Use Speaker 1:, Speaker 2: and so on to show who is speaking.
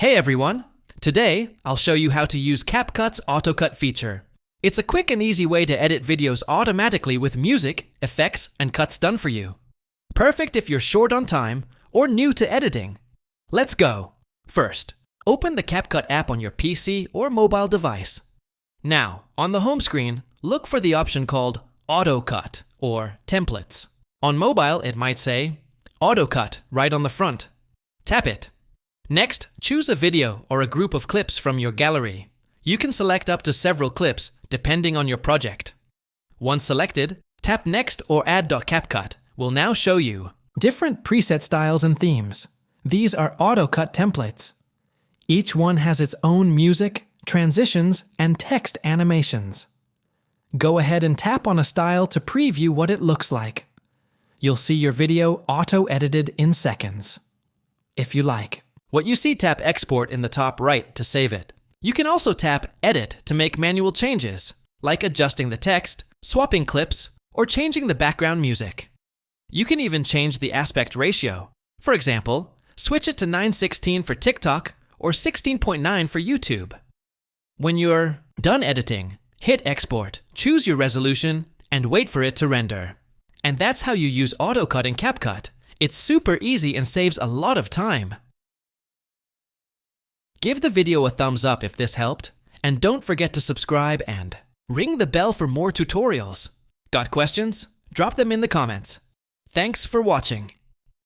Speaker 1: Hey everyone! Today, I'll show you how to use CapCut's Auto Cut feature. It's a quick and easy way to edit videos automatically with music, effects, and cuts done for you. Perfect if you're short on time or new to editing. Let's go! First, open the CapCut app on your PC or mobile device. Now, on the home screen, look for the option called Auto Cut or Templates. On mobile, it might say Auto Cut right on the front. Tap it. Next, choose a video or a group of clips from your gallery. You can select up to several clips, depending on your project. Once selected, tap Next or Add.CapCut will now show you different preset styles and themes. These are Auto Cut templates. Each one has its own music, transitions, and text animations. Go ahead and tap on a style to preview what it looks like. You'll see your video auto-edited in seconds. If you like. What you see, tap Export in the top right to save it. You can also tap Edit to make manual changes, like adjusting the text, swapping clips, or changing the background music. You can even change the aspect ratio. For example, switch it to 9:16 for TikTok or 16:9 for YouTube. When you're done editing, hit Export, choose your resolution, and wait for it to render. And that's how you use Auto Cut in CapCut. It's super easy and saves a lot of time. Give the video a thumbs up if this helped, and don't forget to subscribe and ring the bell for more tutorials. Got questions? Drop them in the comments. Thanks for watching.